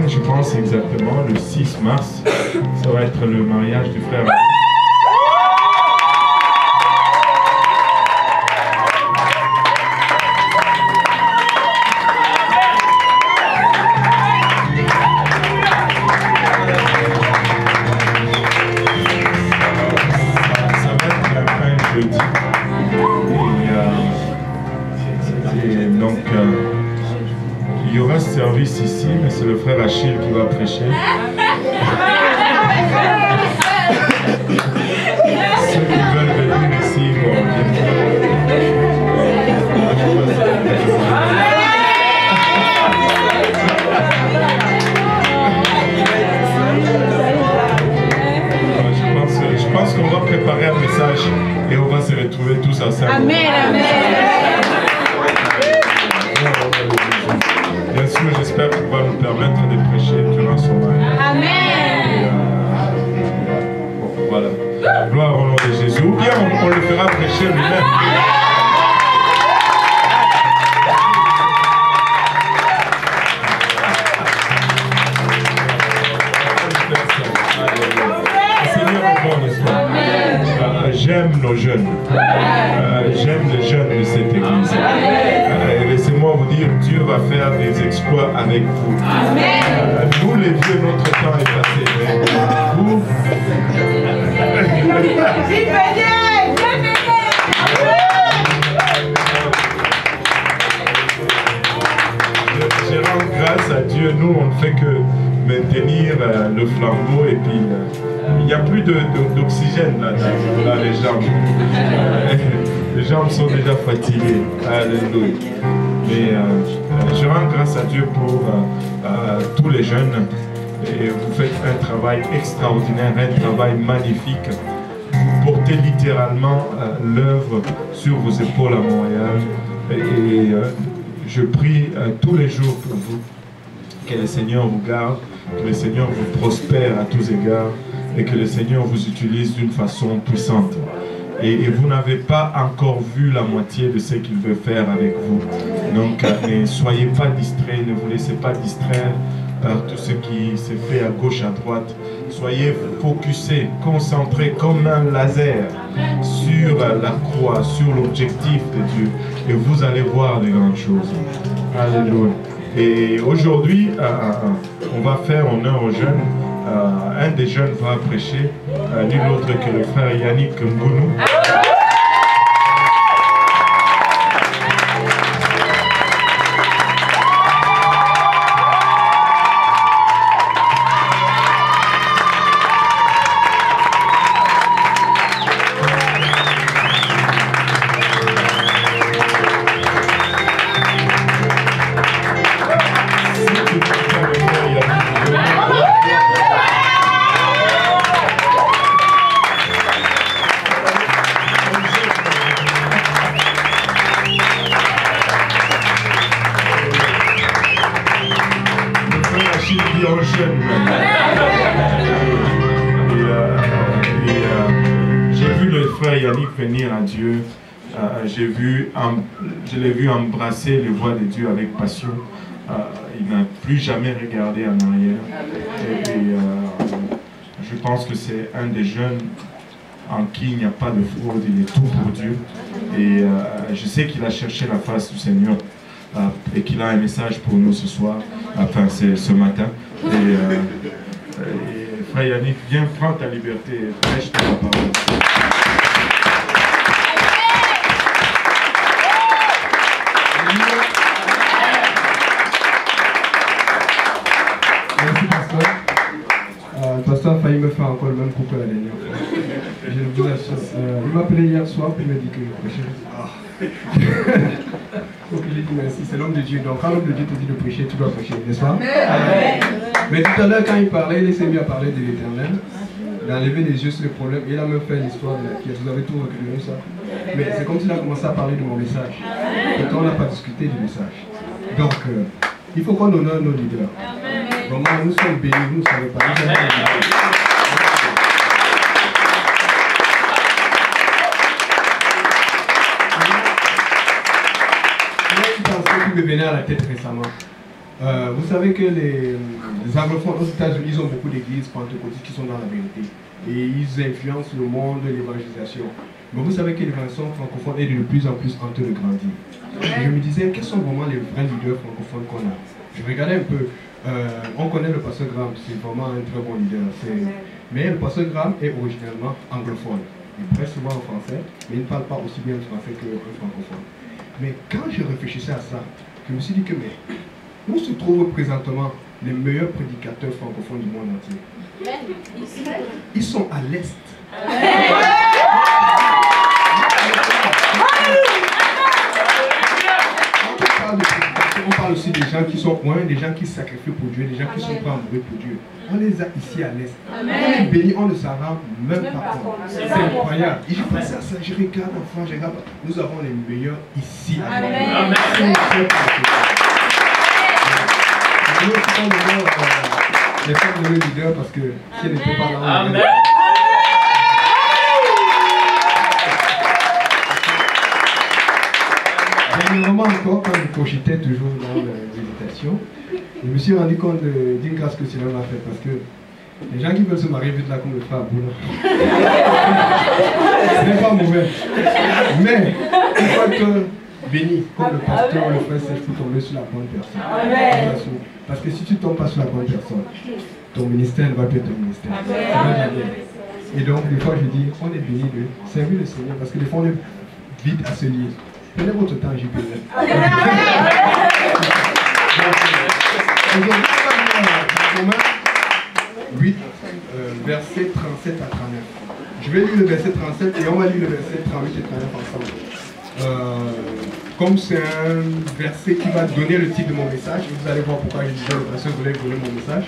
je pense exactement, le 6 mars, ça va être le mariage du frère. Ça va être un jeudi. Et donc, il y aura ce service ici, mais c'est le frère Achille qui va prêcher. Ceux qui veulent venir ici vont venir. Je pense qu'on va préparer un message et on va se retrouver tous ensemble. Amen, amen. Bien sûr, j'espère qu'il va nous permettre de prêcher durant son mariage. Amen. Bon, voilà. Gloire au nom de Jésus. Ou bien on le fera prêcher lui-même. J'aime nos jeunes. J'aime les jeunes de cette église. Laissez-moi vous dire, Dieu va faire des exploits avec vous. Nous les vieux, notre temps est passé. Mais vous... Je rends grâce à Dieu. Nous, on ne fait que maintenir le flambeau et puis il n'y a plus d'oxygène là dans les jambes. Les jambes sont déjà fatiguées. Alléluia. Mais je rends grâce à Dieu pour tous les jeunes. Et vous faites un travail extraordinaire, un travail magnifique. Vous portez littéralement l'œuvre sur vos épaules à Montréal. Et je prie tous les jours pour vous. Que le Seigneur vous garde, que le Seigneur vous prospère à tous égards et que le Seigneur vous utilise d'une façon puissante. Et vous n'avez pas encore vu la moitié de ce qu'il veut faire avec vous. Donc ne soyez pas distraits, ne vous laissez pas distraire par tout ce qui se fait à gauche, à droite. Soyez focusés, concentrés comme un laser sur la croix, sur l'objectif de Dieu. Et vous allez voir de grandes choses. Alléluia. Et aujourd'hui, on va faire honneur aux jeunes. Un des jeunes va prêcher, nul autre que le frère Yannick Mbounou. J'ai vu le frère Yannick venir à Dieu. Je l'ai vu embrasser les voies de Dieu avec passion. Il n'a plus jamais regardé en arrière. Je pense que c'est un des jeunes en qui il n'y a pas de fraude, il est tout pour Dieu. Et je sais qu'il a cherché la face du Seigneur et qu'il a un message pour nous ce soir, enfin c'est ce matin. Et frère Yannick, viens prendre ta liberté et prêche ta parole. Merci pasteur. Le pasteur a failli me faire encore le même coup que la dernière fois. Je vous assure. Il m'a appelé hier soir pour me dire que je prêchais. Donc j'ai dit merci, c'est l'homme de Dieu. Donc quand l'homme de Dieu te dit de prêcher, tu dois prêcher, n'est-ce pas? Mais tout à l'heure quand il parlait, il s'est mis à parler de l'Éternel. Il a levé les yeux sur le problème. Il a même fait l'histoire de la pièce. Vous avez tout retenu ça. Mais c'est comme s'il a commencé à parler de mon message. Pourtant on n'a pas discuté du message. Donc il faut qu'on honore nos leaders. Vraiment nous sommes bénis, nous ne savons pas. Me venait à la tête récemment. Vous savez que les anglophones aux États-Unis, ils ont beaucoup d'églises pentecôtistes qui sont dans la vérité. Et ils influencent le monde de l'évangélisation. Mais vous savez que l'évangélisation francophone est de plus en plus en train de grandir. Et je me disais, quels sont vraiment les vrais leaders francophones qu'on a? Je regardais un peu. On connaît le pasteur Graham, c'est vraiment un très bon leader. Mais le pasteur Graham est originellement anglophone. Il prêche souvent en français, mais il ne parle pas aussi bien le français que le francophone. Mais quand je réfléchissais à ça, je me suis dit que mais où se trouvent présentement les meilleurs prédicateurs francophones du monde entier? Ils sont à l'Est. On parle aussi des gens qui sont loin, des gens qui se sacrifient pour Dieu, des gens qui sont pas amoureux pour Dieu. On les a ici à l'Est. On est bénis, on ne s'en rend même pas compte. C'est incroyable. Et j'ai pensé à ça, je regarde en France, je regarde. Nous avons les meilleurs ici à l'Est. Nous sommes les femmes de leader parce que si elles n'étaient pas là, on dernièrement encore, quand je cogitais toujours dans la méditation, je me suis rendu compte d'une grâce que Seigneur m'a faite parce que les gens qui veulent se marier vite là comme le frère Aboula, ce n'est pas mauvais. Mais il faut être béni, comme le pasteur ou le frère Serge pour tomber sur la bonne personne. Parce que si tu ne tombes pas sur la bonne personne, ton ministère ne va plus être ton ministère. Ça va bien. Et donc, des fois, je dis, on est béni de servir le Seigneur parce que des fois, on est vite à se lier. Prenez votre temps, j'y peux. Aujourd'hui, on va lire Romains 8, verset 37 à 39. Je vais lire le verset 37 et on va lire le verset 38 et 39 ensemble. Comme c'est un verset qui va donner le titre de mon message, vous allez voir pourquoi je disais le verset voulait donner mon message.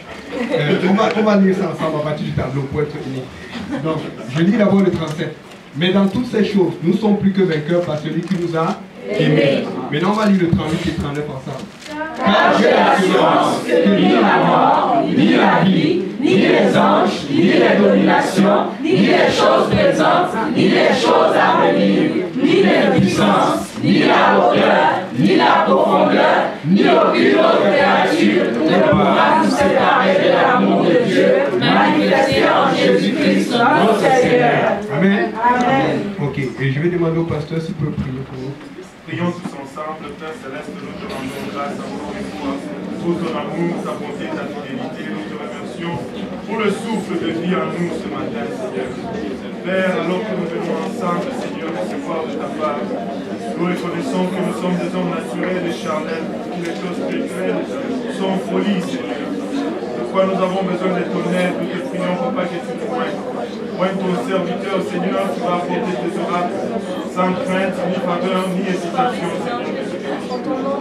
On va lire ça ensemble à partir du tableau pour être unis. Donc, je lis d'abord le 37. Mais dans toutes ces choses, nous sommes plus que vainqueurs par celui qui nous a aimés. Maintenant, on va lire le 38 et 39 ensemble. Car j'ai l'assurance que ni la mort, ni la vie, ni les anges, ni les dominations, ni les choses présentes, ni les choses à venir, ni les puissances, ni la hauteur, ni la profondeur, ni aucune autre créature ne pourra nous séparer de l'amour de Dieu manifesté en Jésus-Christ notre Seigneur. Amen. Amen. Ok, et je vais demander au pasteur s'il peut prier pour nous. Prions tous ensemble, Père Céleste, nous te rendons grâce encore une fois pour ton amour, ta bonté, ta fidélité. Nous te remercions pour le souffle de vie en nous ce matin, Seigneur. Père, alors que nous venons ensemble, Seigneur, recevoir de ta part, nous reconnaissons que nous sommes des hommes naturels et charnels, que les choses spirituelles sont folie, Seigneur. Pourquoi nous avons besoin de ton aide, nous te prions, Papa, que tu nous pointes. Pointe ton serviteur, Seigneur, qui va apporter tes oracles sans crainte, ni faveur, ni hésitation, Seigneur.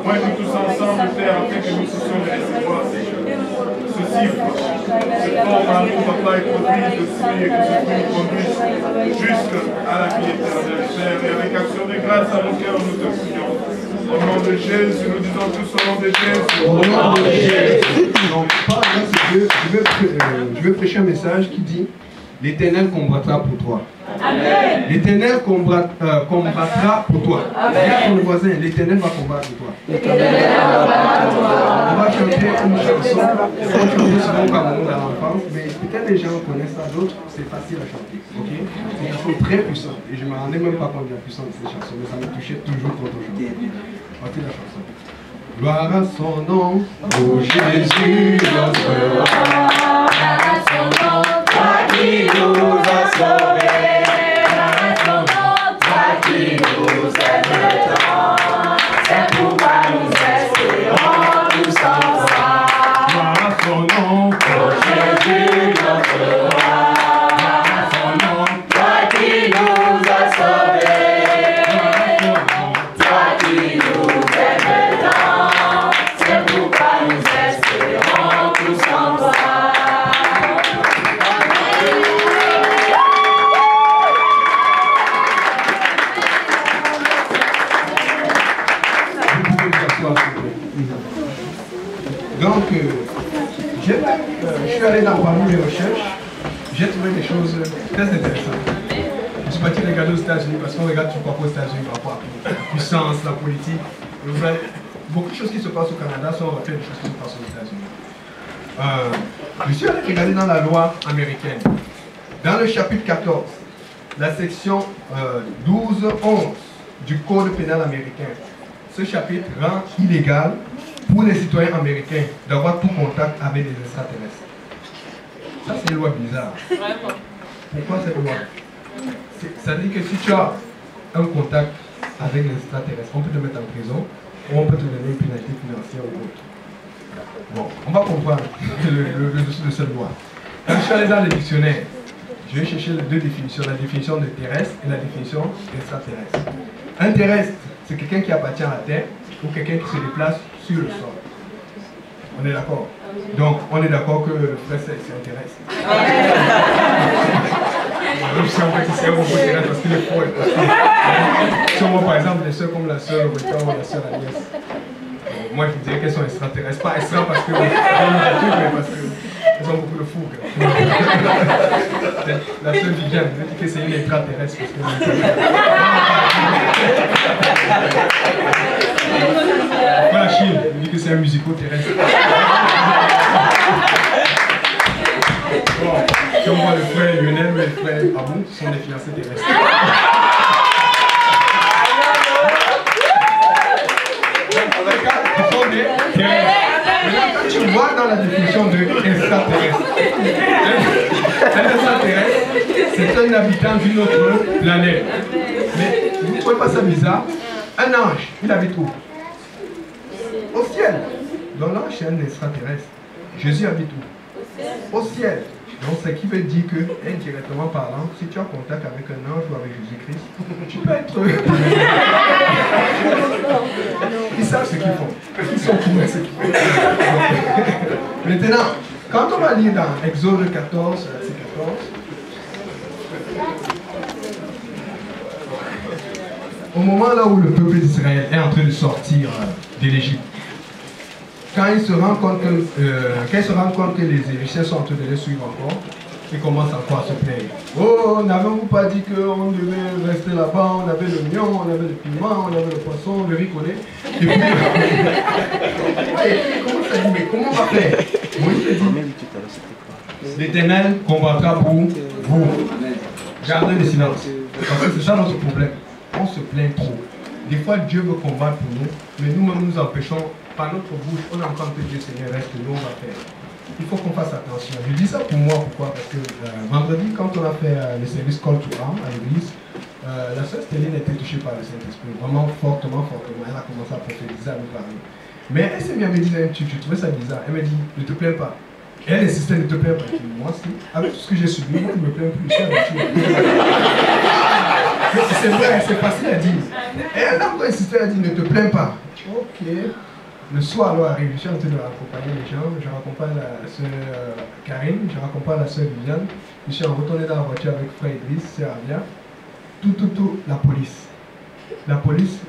Pointe-nous tous ensemble, Père, afin que nous puissions les recevoir, Seigneur. Ce siffle, ce forme en nous, Papa, et produise le fruit, et que ce fruit nous conduise jusqu'à la vie éternelle, Père. Et avec action de grâce à nos cœurs, nous te prions. Au nom de Jésus, nous disons tous au nom de Jésus. Au nom de Jésus. Donc, par grâce de Dieu, je vais prêcher un message qui dit: l'Éternel combattra pour toi. L'Éternel combattra pour toi. Regarde ton voisin, l'Éternel va combattre pour toi. On va chanter une chanson. On chante souvent au Cameroun dans l'enfance, mais peut-être les gens connaissent ça, d'autres c'est facile à chanter. Okay? C'est une chanson très puissante. Et je ne me rendais même pas compte de la puissance de cette chanson, mais ça me touchait toujours quand on chantait. Voici la chanson. Gloire à son nom, ô Jésus notre roi. Gloire à son nom, toi qui nous as sauvés. Gloire à son nom, toi qui nous aimes tant. C'est pourquoi nous espérons tous ensemble. Gloire à son nom, ô Jésus notre roi. Gloire à son nom, toi qui nous as sauvés. Toi qui nous aimes tant. C'est pourquoi nous espérons tous ensemble. Donc, je suis allé dans parmi mes recherches, j'ai trouvé des choses très intéressantes. Je suis parti regarder aux États-Unis parce qu'on regarde toujours pas aux États-Unis par rapport à la puissance, la politique. beaucoup de choses qui se passent au Canada sont reflets des choses qui se passent aux États-Unis. Je suis allé regarder dans la loi américaine, dans le chapitre 14, la section 12-11 du Code pénal américain. Ce chapitre rend illégal pour les citoyens américains d'avoir tout contact avec les extraterrestres. Ça, c'est une loi bizarre. Pourquoi cette loi? Ça dit que si tu as un contact avec les extraterrestres, on peut te mettre en prison ou on peut te donner une pénalité financière ou autre. Bon, on va comprendre le dessous de cette loi. Quand je suis allé dans le dictionnaire, je vais chercher les deux définitions, la définition de terrestre et la définition d'extraterrestre. Un terrestre, c'est quelqu'un qui appartient à la terre ou quelqu'un qui se déplace sur le sol. On est d'accord? Donc, on est d'accord que le frère, c'est un terrestre. Je sais en fait que c'est un robot terrestre parce qu'il est fort. Si on voit par exemple des soeurs comme la soeur Loretta ou la soeur Agnès, moi je dirais qu'elles sont extraterrestres. Pas extra parce que mais parce qu'elles ont beaucoup de fougue. La soeur Viviane, je dis que c'est une extraterrestre parce que la Chine, je dis que c'est un musico-terrestre. Bon, si on voit le frère Lionel ou le frère Abou, ce sont des fiancés terrestres. Quand tu vois dans la définition de extraterrestre, un extraterrestre, c'est un habitant d'une autre planète. Mais vous ne trouvez pas ça bizarre? Un ange, il habite où? Au ciel. Donc l'ange, c'est un extraterrestre. Jésus habite où? Au ciel. Donc ce qui veut dire que, indirectement parlant, si tu as contact avec un ange ou avec Jésus-Christ, tu peux être... Ils savent ce qu'ils font. Ils sont courants ce qu'ils font. Maintenant, quand on va lire dans Exode 14, verset 14, au moment là où le peuple d'Israël est en train de sortir de l'Égypte, quand il se rend compte que les Égyptiens sont en train de les suivre encore, ils commencent encore à se plaindre. Oh, n'avons-vous pas dit qu'on devait rester là-bas? On avait l'oignon, on avait le piment, on avait le poisson, le riz collé. Et puis, comment ça dit? Mais comment on va faire? Moïse dit, l'Éternel combattra pour vous. Gardez le silence. Parce que c'est ça notre problème. On se plaint trop. Des fois, Dieu veut combattre pour nous, mais nous-mêmes nous empêchons. Par notre bouche, on entend que Dieu Seigneur reste, nous on va faire. Il faut qu'on fasse attention. Je dis ça pour moi, pourquoi? Parce que vendredi, quand on a fait le service Call to Arm à l'église, la sœur Stéline était touchée par le Saint-Esprit, vraiment fortement. Elle a commencé à prophétiser, à nous parler. Mais elle s'est mise à me dire un truc, je trouvais ça bizarre. Elle m'a dit, ne te plains pas. Et elle insistait, ne te plains pas. Je dis, moi aussi, avec tout ce que j'ai subi, moi je ne me plains plus. C'est vrai, c'est facile à dire. Et elle a encore insisté, elle a dit, ne te plains pas. Ok. Le soir alors arrive, je suis en train de raccompagner les gens, je raccompagne la soeur Karine, je raccompagne la soeur Viviane, je suis retourné dans la voiture avec frère Idriss, sœur Avia, la police. La police,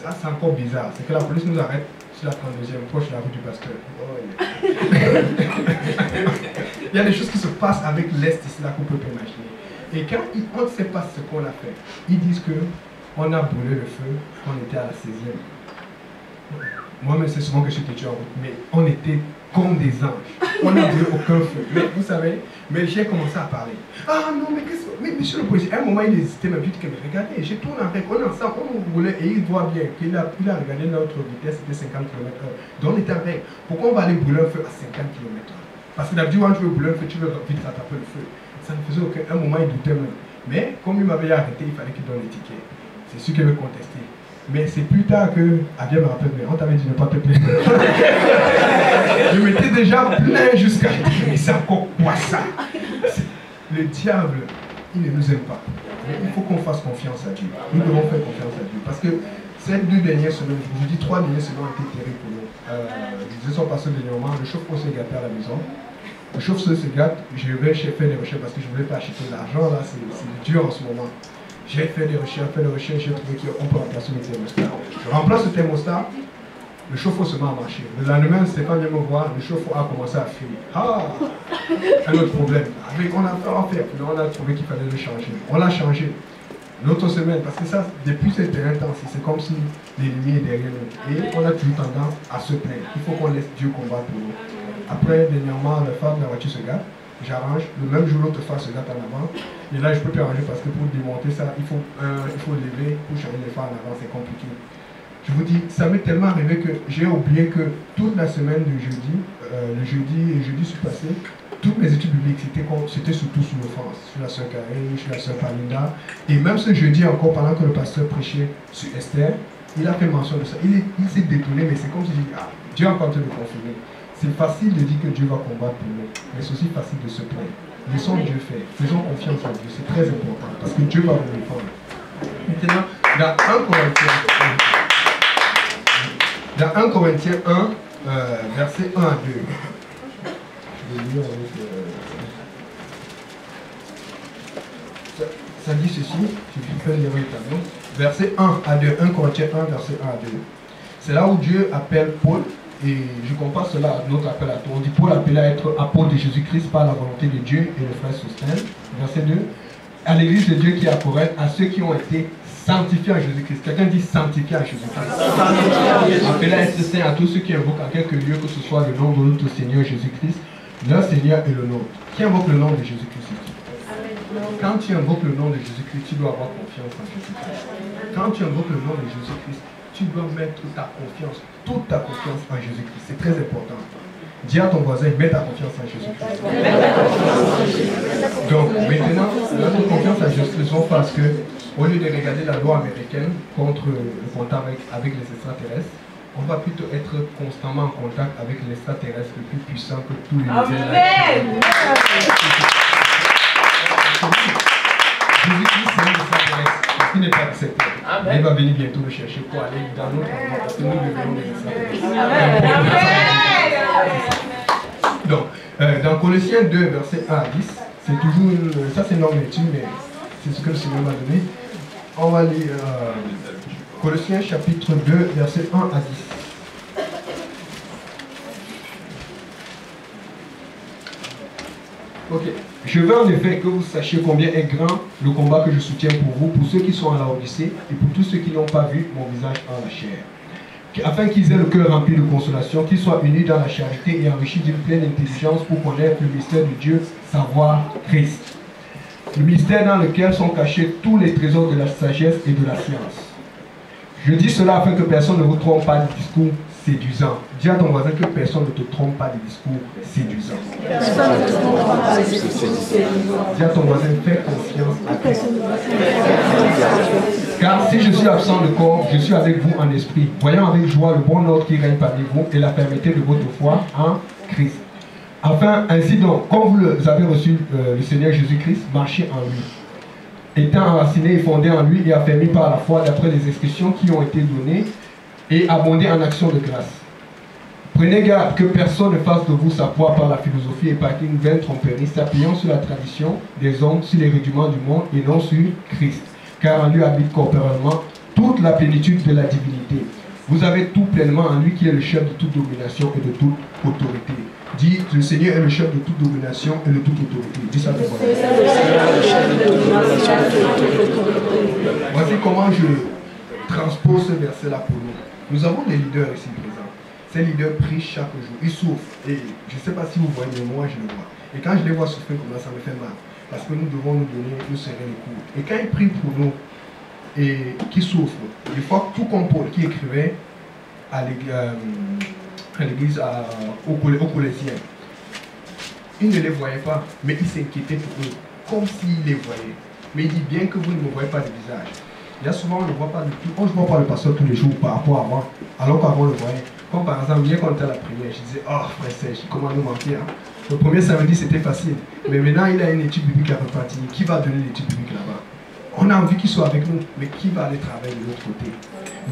ça c'est encore bizarre, c'est que la police nous arrête sur la 32e, proche de la rue du Pasteur. Oh, yeah. Il y a des choses qui se passent avec l'Est ici là qu'on peut pas imaginer. Et quand on ne sait pas ce qu'on a fait, ils disent qu'on a brûlé le feu, qu'on était à la 16e. Moi-même, c'est souvent que je suis en route, mais on était comme des anges. On n'a vu aucun feu. Mais vous savez, mais j'ai commencé à parler. Ah non, mais qu'est-ce que... Mais monsieur le policier, à un moment, il hésitait, mais puis regardez, j'ai tourné en règle, on est ensemble, on roulait, et il voit bien qu'il a regardé notre vitesse, c'était 50 km/h. Donc on était en règle. Pourquoi on va aller brûler un feu à 50 km/h? Parce que d'habitude, quand tu veux brûler un feu, tu veux vite rattraper le feu. Ça ne faisait aucun... Un moment, il doutait même. Mais comme il m'avait arrêté, il fallait qu'il donne les tickets. C'est sûr qu'il veut contester. Mais c'est plus tard que Abia me rappelle, mais on t'avait dit de ne pas te plaindre. Je m'étais déjà plaint jusqu'à... Mais c'est encore quoi ça? Le diable, il ne nous aime pas. Il faut qu'on fasse confiance à Dieu. Nous devons faire confiance à Dieu. Parce que ces 2 dernières semaines, je vous dis 3 dernières semaines ont été terribles pour nous. Je disais son passé dernièrement, le chauffeur s'est gâté à la maison. Le chauffeur se gâte, je vais faire des recherches parce que je ne voulais pas acheter l'argent là, c'est dur en ce moment. J'ai fait des recherches, j'ai trouvé qu'on peut remplacer le thermostat. Je remplace le thermostat, le chauffe-eau se met à marcher. Le lendemain, Stéphane vient me voir, le chauffe-eau a commencé à fuir. Ah, un autre problème. On a fait, on a trouvé qu'il fallait le changer. On l'a changé. l'autre semaine, parce que ça, depuis ce temps-ci, c'est comme si l'ennemi est derrière nous. Et on a toujours tendance à se plaindre. Il faut qu'on laisse Dieu combattre pour nous. Après, dernièrement, la femme de la voiture se gâte. J'arrange. Le même jour, l'autre femme se gâte en avant. Et là, je peux plus arranger parce que pour démonter ça, il faut lever pour changer les phares en avant. C'est compliqué. Je vous dis, ça m'est tellement arrivé que j'ai oublié que toute la semaine de jeudi, le jeudi et jeudi passé, toutes mes études bibliques, c'était surtout sur l'offense, sur la sœur Karine, sur la sœur Palinda. Et même ce jeudi encore, pendant que le pasteur prêchait sur Esther, il a fait mention de ça. Il s'est détourné, mais c'est comme si Dieu a tenté de confirmer. C'est facile de dire que Dieu va combattre pour nous, mais c'est aussi facile de se plaindre. Laissons Dieu faire, faisons confiance en Dieu, c'est très important, parce que Dieu va vous défendre. Maintenant, dans 1 Corinthiens 1, versets 1 à 2. Je vais lire avec, ça dit ceci, je vais lire le tableau. Verset 1 à 2, 1 Corinthiens 1, verset 1 à 2. C'est là où Dieu appelle Paul, et je compare cela à notre appel à toi. On dit Paul appelé à être apôtre de Jésus-Christ par la volonté de Dieu, et le frère Sostène. Verset 2. À l'église de Dieu qui est à Corinthe, à ceux qui ont été sanctifiés à Jésus-Christ. Quelqu'un dit sanctifié à Jésus-Christ. Appelé à être saint à tous ceux qui invoquent en quelque lieu que ce soit le nom de notre Seigneur Jésus-Christ. Leur Seigneur est le nôtre. Qui invoque le nom de Jésus-Christ ici? Quand tu invoques le nom de Jésus-Christ, tu dois avoir confiance en Jésus-Christ. Quand tu invoques le nom de Jésus-Christ, tu dois mettre ta confiance, toute ta confiance en Jésus-Christ. C'est très important. Dis à ton voisin, mets ta confiance en Jésus-Christ. Donc, maintenant, notre confiance en Jésus-Christ, on parce que, au lieu de regarder la loi américaine contre le contact avec les extraterrestres, on va plutôt être constamment en contact avec l'extraterrestre le plus puissant que tous les Amen. Jésus-Christ, c'est un extraterrestre, parce qu'il n'est pas accepté. Il va venir bientôt le chercher pour aller dans notre monde, parce que nous devenons des extraterrestres. Donc, dans Colossiens 2, versets 1 à 10, c'est toujours, ça c'est une longue lecture, mais c'est ce que le Seigneur m'a donné. On va lire Colossiens chapitre 2, versets 1 à 10. Ok. Je veux en effet que vous sachiez combien est grand le combat que je soutiens pour vous, pour ceux qui sont à la Odyssée et pour tous ceux qui n'ont pas vu mon visage en la chair. Afin qu'ils aient le cœur rempli de consolation, qu'ils soient unis dans la charité et enrichis d'une pleine intelligence pour connaître le mystère de Dieu, savoir Christ. Le mystère dans lequel sont cachés tous les trésors de la sagesse et de la science. Je dis cela afin que personne ne vous trompe pas de discours séduisants. Dis à ton voisin que personne ne te trompe pas de discours séduisants. Dis à ton voisin, fais confiance à Christ. Car si je suis absent de corps, je suis avec vous en esprit, voyant avec joie le bon ordre qui règne parmi vous et la fermeté de votre foi en Christ. Afin, ainsi donc, comme vous avez reçu le Seigneur Jésus-Christ, marchez en lui. Étant enraciné et fondé en lui et affermi par la foi d'après les instructions qui ont été données et abondé en actions de grâce. Prenez garde que personne ne fasse de vous sa foi par la philosophie et par une vaine tromperie, s'appuyant sur la tradition des hommes, sur les rudiments du monde et non sur Christ. Car en lui habite corporellement toute la plénitude de la divinité. Vous avez tout pleinement en lui qui est le chef de toute domination et de toute autorité. Dis, le Seigneur est le chef de toute domination et de toute autorité. Dis ça de moi. Voici comment je transpose ce verset-là pour nous. Nous avons des leaders ici présents. Ces leaders prient chaque jour. Ils souffrent. Et je ne sais pas si vous voyez, mais moi je le vois. Et quand je les vois souffrir comme ça me fait mal. Parce que nous devons nous serrer les coudes. Et quand ils prient pour nous, et qui souffrent, des fois tout comme Paul qui écrivait à l'église, aux Colossiens, il ne les voyait pas, mais il s'inquiétait pour eux, comme s'il les voyait. Mais il dit bien que vous ne me voyez pas de visage. Il y a souvent, on ne voit pas le pasteur tous les jours par rapport à avant, alors qu'avant on le voyait. Comme par exemple, bien quand on était à la prière, je disais, oh frère Serge, comment nous manquer hein? Le premier samedi c'était facile, mais maintenant il a une étude biblique à repartir. Qui va donner l'étude biblique là-bas? On a envie qu'il soit avec nous, mais qui va aller travailler de l'autre côté?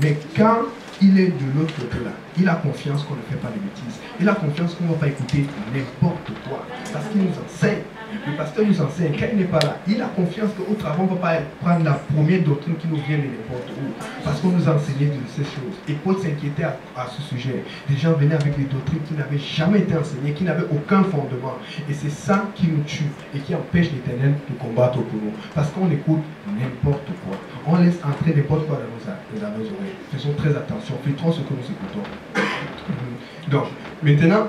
Mais quand il est de l'autre côté là, il a confiance qu'on ne fait pas de bêtises. Il a confiance qu'on ne va pas écouter n'importe quoi. Parce qu'il nous enseigne. Le pasteur nous enseigne, quand il n'est pas là, il a confiance qu'au travail, on ne peut pas prendre la première doctrine qui nous vient de n'importe où. Parce qu'on nous a enseigné de ces choses. Et Paul s'inquiétait à ce sujet. Les gens venaient avec des doctrines qui n'avaient jamais été enseignées, qui n'avaient aucun fondement. Et c'est ça qui nous tue et qui empêche l'Éternel de combattre pour nous. Parce qu'on écoute n'importe quoi. On laisse entrer n'importe quoi dans nos oreilles. Faisons très attention, filtrons ce que nous écoutons. Donc, maintenant,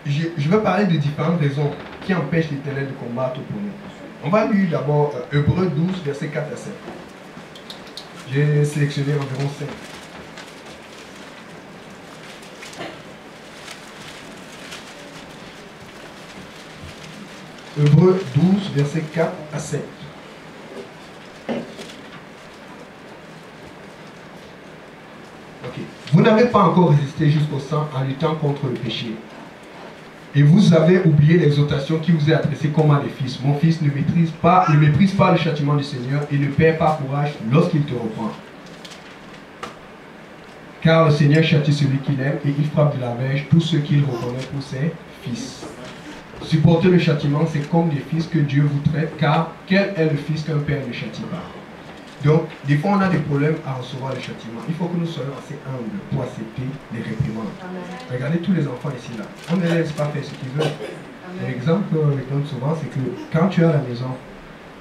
je vais parler de différentes raisons qui empêchent l'Éternel de combattre pour nous. On va lire d'abord Hébreux 12, versets 4 à 7. J'ai sélectionné environ 5. Hébreux 12, versets 4 à 7. Ok. Vous n'avez pas encore résisté jusqu'au sang en luttant contre le péché. Et vous avez oublié l'exhortation qui vous est adressée comme à des fils. Mon fils, ne méprise pas le châtiment du Seigneur et ne perds pas courage lorsqu'il te reprend. Car le Seigneur châtie celui qu'il aime et il frappe de la verge tous ceux qu'il reconnaît pour ses fils. Supporter le châtiment, c'est comme des fils que Dieu vous traite, car quel est le fils qu'un père ne châtie pas? Donc, des fois, on a des problèmes à recevoir le châtiment. Il faut que nous soyons assez humbles pour accepter les réprimandes. Amen. Regardez tous les enfants ici, là. On ne les laisse pas faire ce qu'ils veulent. L'exemple que je donne souvent, c'est que quand tu es à la maison,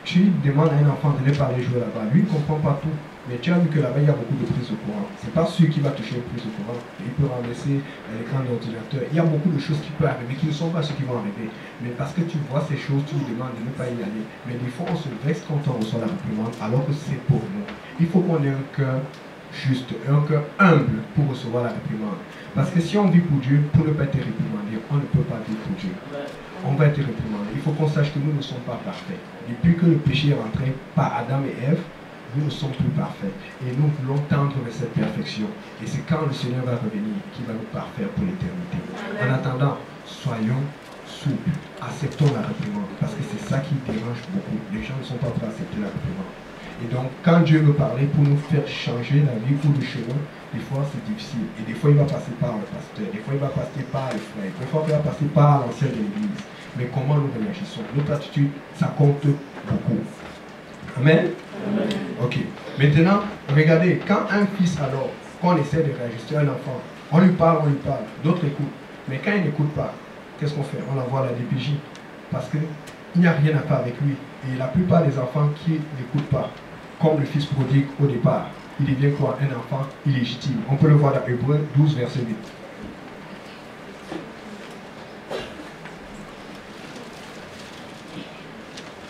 tu demandes à un enfant de ne pas aller jouer là-bas. Lui, il ne comprend pas tout. Mais tu as vu que là-bas, il y a beaucoup de prises au courant. Ce n'est pas sûr qu'il va toucher une prise au courant. Il peut renverser l'écran de l'ordinateur. Il y a beaucoup de choses qui peuvent arriver, qui ne sont pas ce qui vont arriver. Mais parce que tu vois ces choses, tu lui demandes de ne pas y aller. Mais des fois, on se vexe quand on reçoit la réprimande, alors que c'est pour nous. Il faut qu'on ait un cœur juste, un cœur humble pour recevoir la réprimande. Parce que si on vit pour Dieu, pour ne pas être réprimandé, on ne peut pas vivre pour Dieu. On va être réprimandé. Il faut qu'on sache que nous ne sommes pas parfaits. Depuis que le péché est rentré par Adam et Ève, nous ne sommes plus parfaits. Et nous voulons tendre vers cette perfection. Et c'est quand le Seigneur va revenir qu'il va nous parfaire pour l'éternité. En attendant, soyons souples. Acceptons la réprimande. Parce que c'est ça qui dérange beaucoup. Les gens ne sont pas prêts à accepter la réprimande. Et donc, quand Dieu veut parler pour nous faire changer la vie ou le chemin, des fois c'est difficile. Et des fois, il va passer par le pasteur. Des fois, il va passer par les frères. Des fois, il va passer par l'ancien de l'église. Mais comment nous réagissons? Notre attitude, ça compte beaucoup. Amen. Amen. Ok. Maintenant, regardez, quand un fils alors, quand on essaie de réajuster un enfant, on lui parle, d'autres écoutent. Mais quand il n'écoute pas, qu'est-ce qu'on fait? On l'envoie à la DPJ. Parce qu'il n'y a rien à faire avec lui. Et la plupart des enfants qui n'écoutent pas, comme le fils prodigue au départ, il devient quoi? Un enfant illégitime. On peut le voir dans Hébreux 12, verset 8.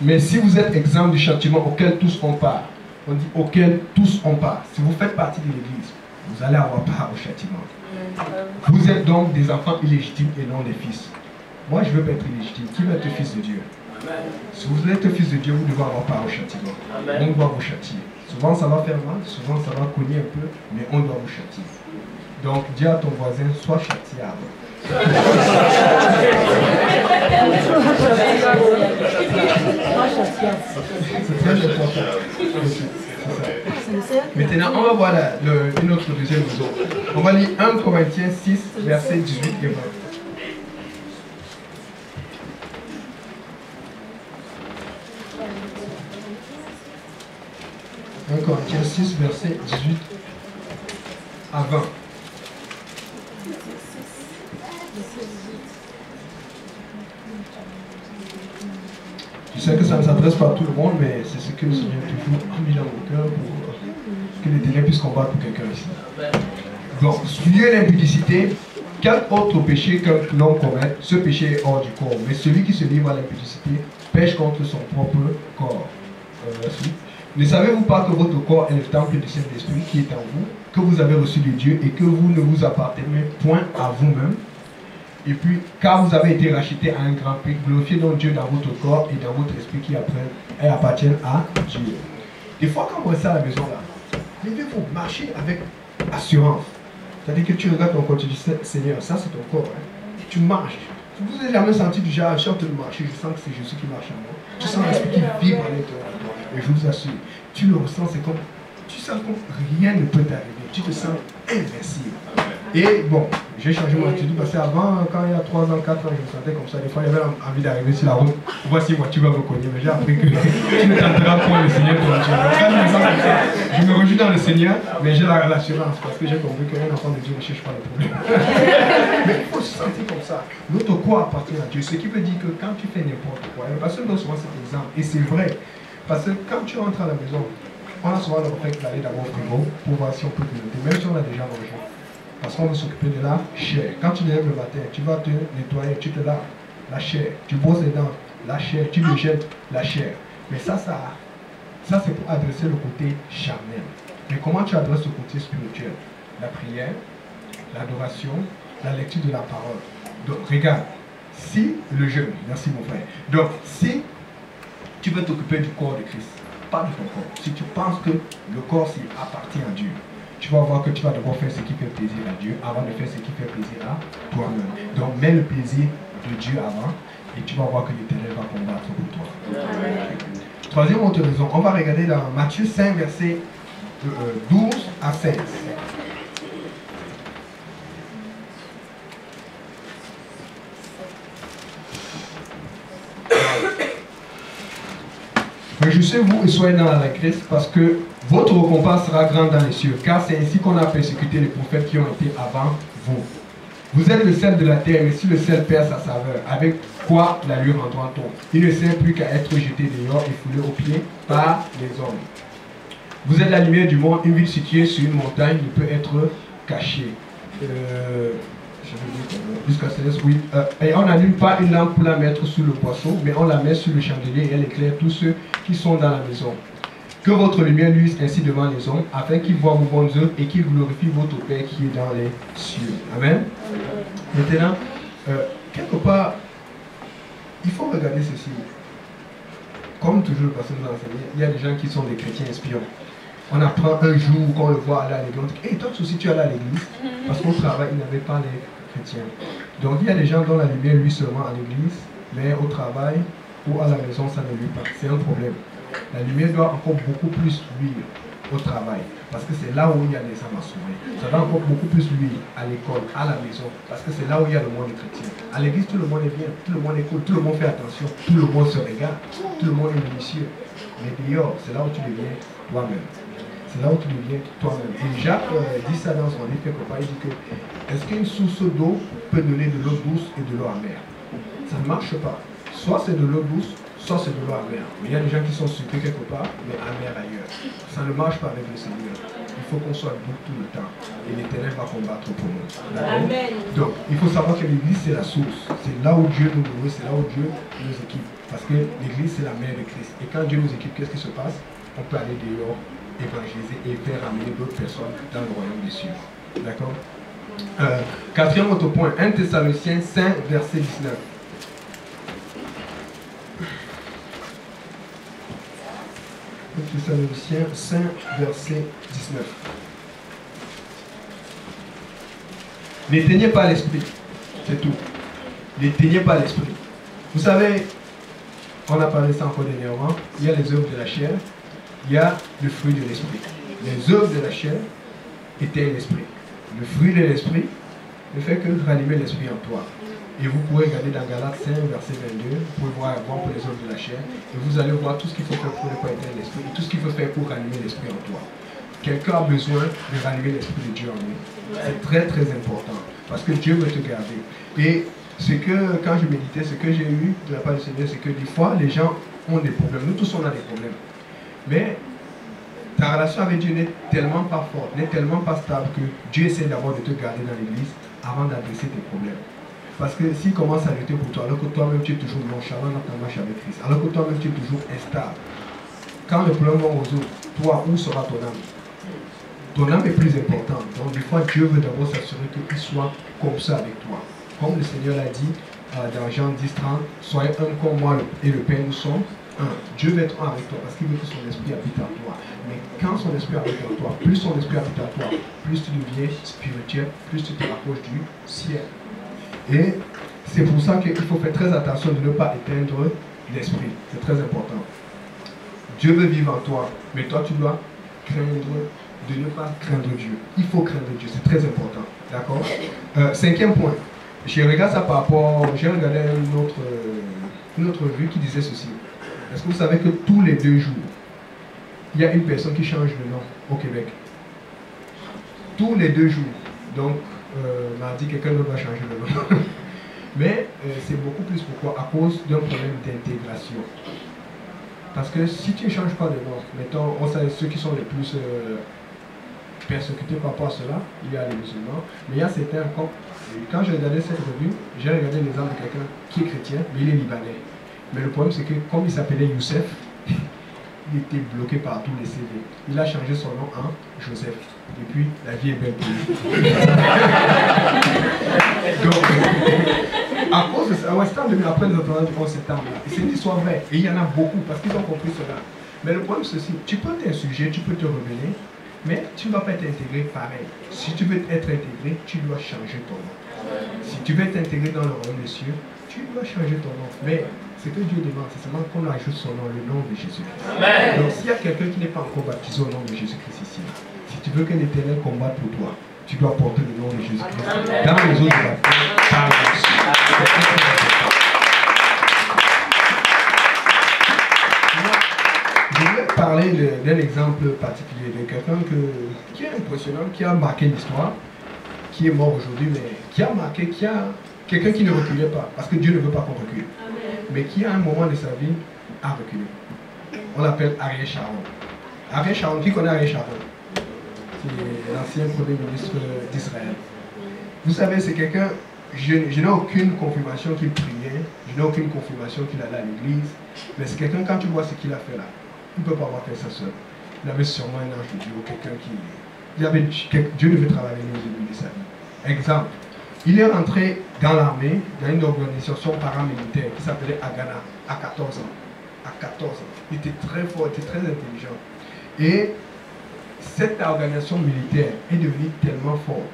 Mais si vous êtes exempt du châtiment auquel tous on part, on dit auquel tous on part, si vous faites partie de l'église, vous allez avoir part au châtiment. Vous êtes donc des enfants illégitimes et non des fils. Moi, je veux pas être illégitime. Qui veut être fils de Dieu? Si vous êtes fils de Dieu, vous devez avoir part au châtiment. On doit vous châtier. Souvent, ça va faire mal, souvent, ça va cogner un peu, mais on doit vous châtier. Donc, dis à ton voisin, sois châtiable. C'est très important. Maintenant, on va voir une autre deuxième raison. On va lire 1 Corinthiens 6, versets 18 et 20. 1 Corinthiens 6, versets 18 à 20. Je sais que ça ne s'adresse pas à tout le monde, mais c'est ce que le Seigneur toujours a mis dans mon cœur pour que l'Éternel puisse combattre pour quelqu'un ici. Donc, fuyez l'impudicité. Quel autre péché qu'un homme commet, ce péché est hors du corps. Mais celui qui se livre à l'impudicité pêche contre son propre corps. Ne savez-vous pas que votre corps est le temple du Saint-Esprit qui est en vous, que vous avez reçu de Dieu et que vous ne vous appartenez point à vous-même? Et puis, car vous avez été racheté à un grand prix, glorifiez donc Dieu dans votre corps et dans votre esprit qui appartiennent à Dieu. Des fois, quand vous restez à la maison là, levez-vous, marchez avec assurance. C'est-à-dire que tu regardes ton corps, tu dis, Seigneur, ça c'est ton corps. Hein. Tu marches. Vous n'avez jamais senti du genre, je suis en train de marcher, je sens que c'est Jésus qui marche en moi. Tu sens l'esprit qui vibre à l'intérieur de toi. Et je vous assure, tu le ressens, c'est comme, tu sens que rien ne peut t'arriver. Tu te sens invincible. Et bon, J'ai changé mon attitude parce qu'avant, quand il y a 3 ans, 4 ans, je me sentais comme ça. Des fois, il y avait envie d'arriver sur la route. Voici, moi, tu vas me cogner. Mais j'ai appris que tu ne tenteras point le Seigneur ton Dieu. Donc, quand je me sens comme ça, je me réjouis dans le Seigneur, mais j'ai l'assurance parce que j'ai compris qu'un enfant de Dieu ne cherche pas les problèmes. Mais il faut se sentir comme ça. Notre corps appartient à Dieu. Ce qui veut dire que quand tu fais n'importe quoi, et parce que nous souvent cet exemple, et c'est vrai, parce que quand tu rentres à la maison, on a souvent le réflexe d'aller d'abord au frigo pour voir si on peut grignoter, même si on a déjà mangé. Parce qu'on veut s'occuper de la chair. Quand tu te lèves le matin, tu vas te nettoyer, tu te laves la chair. Tu brosses les dents, la chair. Tu le jettes, la chair. Mais ça c'est pour adresser le côté charnel. Mais comment tu adresses le côté spirituel? La prière, l'adoration, la lecture de la parole. Donc regarde, si le jeûne, merci mon frère. Donc si tu veux t'occuper du corps de Christ, pas de ton corps. Si tu penses que le corps appartient à Dieu, tu vas voir que tu vas devoir faire ce qui fait plaisir à Dieu avant de faire ce qui fait plaisir à toi-même. Donc mets le plaisir de Dieu avant et tu vas voir que l'Éternel va combattre pour toi. Troisième autre raison, on va regarder dans Matthieu 5, versets 12 à 16. Réjouissez-vous et soyez dans la Christ parce que votre récompense sera grande dans les cieux, car c'est ainsi qu'on a persécuté les prophètes qui ont été avant vous. Vous êtes le sel de la terre, mais si le sel perd sa saveur, avec quoi la lui rendra-t-on? Il ne sert plus qu'à être jeté dehors et foulé aux pieds par les hommes. Vous êtes la lumière du monde, une ville située sur une montagne ne peut être cachée. Jusqu'à 16, oui. Et on n'allume pas une lampe pour la mettre sous le poisson, mais on la met sur le chandelier et elle éclaire tous ceux qui sont dans la maison. Que votre lumière luise ainsi devant les hommes, afin qu'ils voient vos bonnes œuvres et qu'ils glorifient votre Père qui est dans les cieux. Amen. Maintenant, quelque part, il faut regarder ceci. Comme toujours, le pasteur nous a enseigné, il y a des gens qui sont des chrétiens espions. On apprend un jour qu'on le voit aller à l'église, on dit, hey, toi aussi tu es allé à l'église, parce qu'au travail, il n'avait pas les chrétiens. Donc il y a des gens dont la lumière luit seulement à l'église, mais au travail ou à la maison, ça ne luit pas. C'est un problème. La lumière doit encore beaucoup plus luire au travail, parce que c'est là où il y a des âmes à sauver. Ça doit encore beaucoup plus luire à l'école, à la maison, parce que c'est là où il y a le monde chrétien. À l'église, tout le monde est bien, tout le monde écoute, tout le monde fait attention, tout le monde se regarde, tout le monde est minutieux. Mais dehors, c'est là où tu deviens toi-même. C'est là où tu deviens toi-même. Et Jacques dit ça dans son livre quelque part, il dit que est-ce qu'une source d'eau peut donner de l'eau douce et de l'eau amère? Ça ne marche pas. Soit c'est de l'eau douce, soit c'est de l'eau amère. Mais il y a des gens qui sont sucrés quelque part, mais amers ailleurs. Ça ne marche pas avec le Seigneur. Il faut qu'on soit doux tout le temps. Et l'Éternel va combattre pour nous. Amen. Donc, il faut savoir que l'Église, c'est la source. C'est là où Dieu nous nourrit, c'est là où Dieu nous équipe. Parce que l'Église, c'est la mère de Christ. Et quand Dieu nous équipe, qu'est-ce qui se passe? On peut aller dehors, évangéliser et faire amener d'autres personnes dans le royaume des cieux. D'accord? Quatrième autre point, 1 Thessaloniciens 5, verset 19. Thessaloniciens 5, verset 19. N'éteignez pas l'esprit, c'est tout. N'éteignez pas l'esprit. Vous savez, on a parlé ça encore dernièrement, il y a les œuvres de la chair, il y a le fruit de l'esprit. Les œuvres de la chair éteignent l'esprit. Le fruit de l'esprit ne fait que rallumer l'esprit en toi. Et vous pouvez regarder dans Galates 5, verset 22, vous pouvez voir pour les œuvres de la chair, et vous allez voir tout ce qu'il faut faire pour ne pas éteindre l'esprit, et tout ce qu'il faut faire pour rallumer l'esprit en toi. Quelqu'un a besoin de rallumer l'esprit de Dieu en lui. C'est très très important, parce que Dieu veut te garder. Et ce que, quand je méditais, ce que j'ai eu de la part du Seigneur, c'est que des fois, les gens ont des problèmes. Nous tous, on a des problèmes. Mais ta relation avec Dieu n'est tellement pas forte, n'est tellement pas stable que Dieu essaie d'abord de te garder dans l'église avant d'adresser tes problèmes. Parce que s'il commence à lutter pour toi, alors que toi-même tu es toujours nonchalant dans ta marche avec Christ, alors que toi-même tu es toujours instable, quand le problème va aux autres, toi, où sera ton âme? Ton âme est plus importante. Donc des fois, Dieu veut d'abord s'assurer qu'il soit comme ça avec toi. Comme le Seigneur l'a dit dans Jean 10:30, soyez un comme moi et le Père, nous sommes un. Dieu veut être un avec toi parce qu'il veut que son esprit habite en toi. Mais quand son esprit habite en toi, plus son esprit habite en toi, plus tu deviens spirituel, plus tu te rapproches du ciel. Et c'est pour ça qu'il faut faire très attention de ne pas éteindre l'esprit. C'est très important. Dieu veut vivre en toi, mais toi tu dois craindre de ne pas craindre Dieu. Il faut craindre Dieu, c'est très important. D'accord. Cinquième point. Je regarde ça par rapport. J'ai regardé une autre revue qui disait ceci. Est-ce que vous savez que tous les 2 jours, il y a une personne qui change de nom au Québec? Tous les 2 jours. Donc, mardi, quelqu'un d'autre va changer de nom. Mais c'est beaucoup plus pourquoi? À cause d'un problème d'intégration. Parce que si tu ne changes pas de nom, mettons, on sait ceux qui sont les plus persécutés par rapport à cela, il y a les musulmans, mais il y a certains comme. Quand j'ai regardé cette revue, j'ai regardé l'exemple de quelqu'un qui est chrétien, mais il est libanais. Mais le problème, c'est que comme il s'appelait Youssef, il était bloqué par tous les CV. Il a changé son nom en Joseph. Et puis, la vie est belle pour lui. Donc, à cause de ça, après les attentats du 11 septembre, c'est une histoire vraie. Et il y en a beaucoup parce qu'ils ont compris cela. Mais le problème, c'est ceci. Tu peux t'insurger, tu peux te rebeller, mais tu ne vas pas être intégré pareil. Si tu veux être intégré, tu dois changer ton nom. Si tu veux être intégré dans le royaume des cieux, tu dois changer ton nom. Mais ce que Dieu demande, c'est seulement qu'on ajoute son nom, le nom de Jésus-Christ. Donc s'il y a quelqu'un qui n'est pas encore baptisé au nom de Jésus-Christ ici, si tu veux que l'Éternel combatte pour toi, tu dois porter le nom de Jésus-Christ. Dans les autres de la paix, par dessus. Je voulais parler d'un exemple particulier, de quelqu'un qui est impressionnant, qui a marqué l'histoire, qui est mort aujourd'hui, mais qui a marqué, quelqu'un qui ne reculait pas, parce que Dieu ne veut pas qu'on recule, mais qui à un moment de sa vie a reculé. On l'appelle Ariel Sharon. Ariel Sharon, qui connaît Ariel Sharon? C'est l'ancien premier ministre d'Israël. Vous savez, c'est quelqu'un, je n'ai aucune confirmation qu'il priait, je n'ai aucune confirmation qu'il allait à l'église, mais c'est quelqu'un, quand tu vois ce qu'il a fait là, il ne peut pas avoir fait ça seul. Il avait sûrement un ange de Dieu, quelqu'un qui... Dieu devait travailler au début de sa vie. Exemple, il est rentré dans l'armée, dans une organisation paramilitaire qui s'appelait Agana, à 14 ans. À 14 ans. Il était très fort, il était très intelligent. Et cette organisation militaire est devenue tellement forte